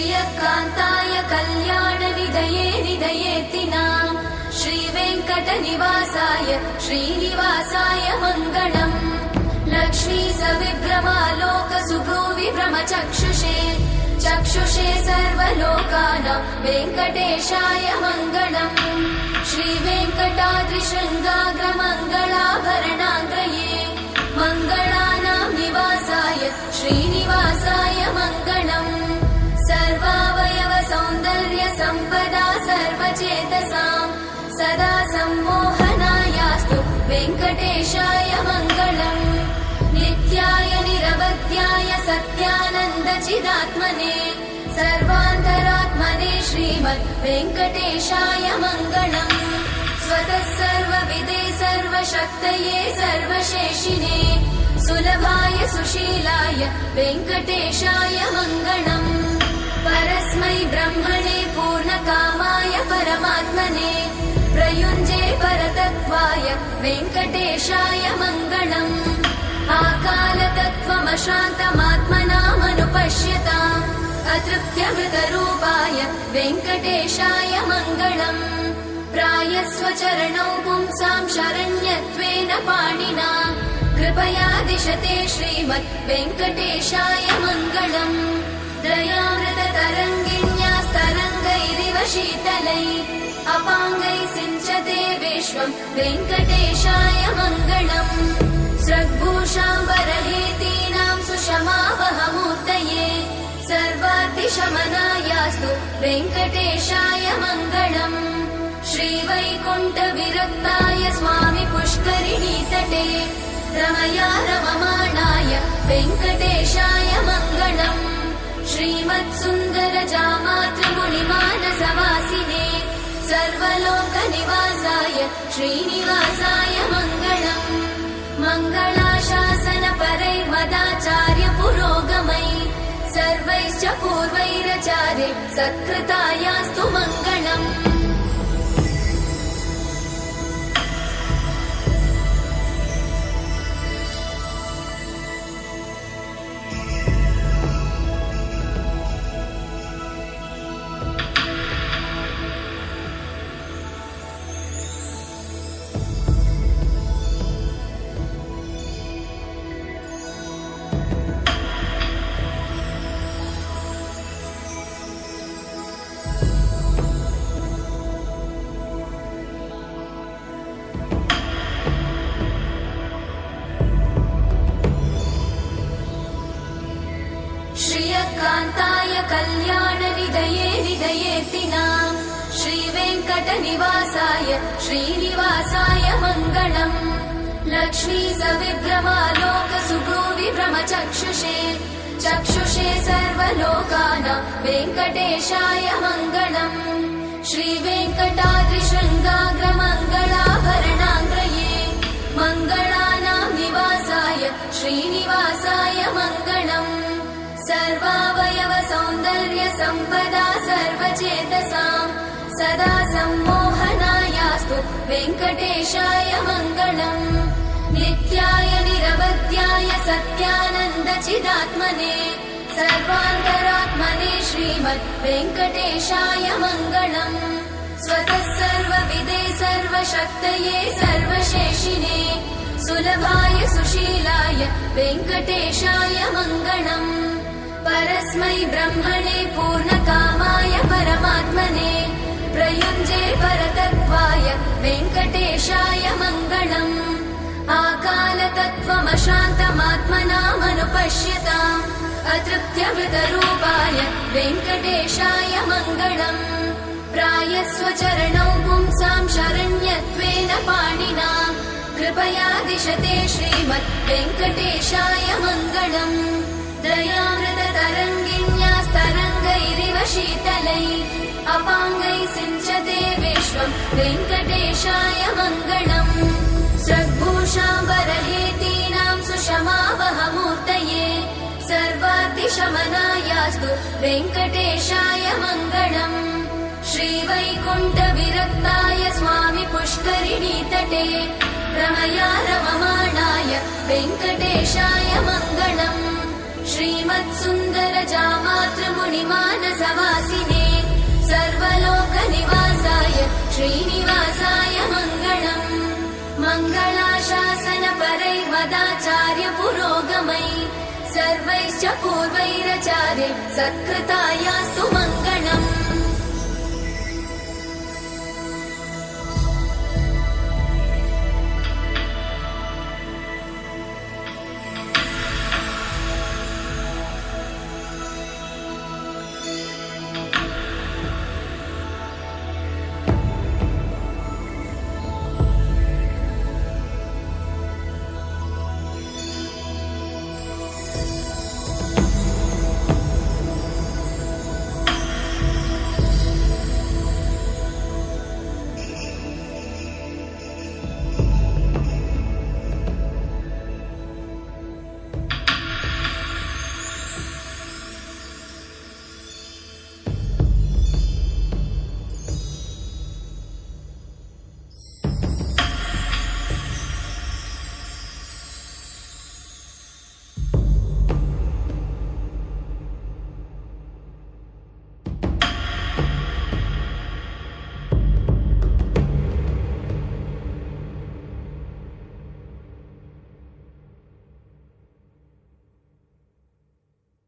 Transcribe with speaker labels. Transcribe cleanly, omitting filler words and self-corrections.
Speaker 1: श्रियकान्ताय कल्याणनिधये निधयेतिनां श्रीवेङ्कटनिवासाय श्रीनिवासाय मङ्गलम्। लक्ष्मी सविभ्रमालोकसुभ्रूविभ्रमचक्षुषे चक्षुषे सर्वलोकानां वेङ्कटेशाय मङ्गलम्। श्रीवेङ्कटाद्रिशृङ्गाग्रमङ्गलाभरणाङ्गये मङ्गलानां निवासाय श्रीनिवासाय मङ्गलम्। सर्वावयव सौन्दर्य सम्पदा सर्वचेतसां सदा सम्मोहनायास्तु वेङ्कटेशाय मङ्गलम्। नित्याय निरवध्याय सत्यानन्दचिदात्मने सर्वान्तरात्मने श्रीमद् वेङ्कटेशाय मङ्गलम्। स्वतः सर्वविदे सर्वशक्तये सर्वशेषिने सुलभाय सुशीलाय वेङ्कटेशाय मङ्गलम्। परस्मै ब्रह्मणे पूर्णकामाय परमात्मने प्रयुञ्जे परतत्त्वाय वेङ्कटेशाय मङ्गलम्। आकालतत्त्वमशान्तमात्मनामनुपश्यताम् अतृप्त्यमृतरूपाय वेङ्कटेशाय मङ्गलम्। प्रायस्वचरणौ पुंसां शरण्यत्वेन पाणिना कृपया दिशते श्रीमद् वेङ्कटेशाय मङ्गलम्। दयामृततरङ्गिण्यास्तरङ्गैरिव शीतलै अपाङ्गैः सिञ्चते विश्वं वेङ्कटेशाय मङ्गलम्। स्रग्भूषाम्बरहेतीनां सुषमावहमूर्तये सर्वाद्दिशमनायास्तु वेङ्कटेशाय मङ्गलम्। श्रीवैकुण्ठविरक्ताय स्वामि पुष्करिणीतटे रमया रममाणाय वेङ्कटेशाय मङ्गलम्। श्रीमत्सुन्दरजामातृमुनिमानसवासिने सर्वलोकनिवासाय श्रीनिवासाय मङ्गलम्। मङ्गलाशासनपरैर्मदाचार्य पुरोगमै सर्वैश्च पूर्वैरचार्य सत्कृतायास्तु मङ्गलम्। श्रियकान्ताय कल्याणनिधये निधयेतिनां श्रीवेङ्कटनिवासाय श्रीनिवासाय मङ्गलम्। लक्ष्मी सविभ्रमालोकसुभ्रूविभ्रमचक्षुषे चक्षुषे सर्वलोकानां वेङ्कटेशाय मङ्गलम्। श्रीवेङ्कटाद्रिशृङ्गाग्रमङ्गलाभरणाङ्गये मङ्गलानां निवासाय श्रीनिवासाय मङ्गलम्। सर्वावयव सौन्दर्य सम्पदा सर्वचेतसां सदा सम्मोहनायास्तु वेङ्कटेशाय मङ्गलम्। नित्याय निरवध्याय सत्यानन्दचिदात्मने सर्वान्तरात्मने श्रीमद् वेङ्कटेशाय मङ्गलम्। स्वतः सर्वविदे सर्वशक्तये सर्वशेषिने सुलभाय सुशीलाय वेङ्कटेशाय मङ्गलम्। परस्मै ब्रह्मणे पूर्णकामाय परमात्मने प्रयुञ्जे परतत्त्वाय वेङ्कटेशाय मङ्गलम्। आकालतत्त्वमशान्तमात्मनामनुपश्यताम् अतृप्त्यमृतरूपाय वेङ्कटेशाय मङ्गलम्। प्रायस्वचरणौ पुंसां शरण्यत्वेन पाणिना कृपया दिशते श्रीमद् वेङ्कटेशाय मङ्गलम्। दयामृततरङ्गिण्यास्तरङ्गैरिव शीतलै अपाङ्गैः सिञ्चते विश्वं वेङ्कटेशाय मङ्गलम्। स्रग्भूषाम्बरहेतीनां सुषमावहमूर्तये सर्वाद्दिशमनायास्तु वेङ्कटेशाय मङ्गलम्। श्रीवैकुण्ठविरक्ताय स्वामि पुष्करिणीतटे रमया रममाणाय वेङ्कटेशाय मङ्गलम्। श्रीमत्सुन्दरजामातृमुनिमानसवा महात्ममयि सर्वैश्च पूर्वैरचार्य सत्कृतायास्तु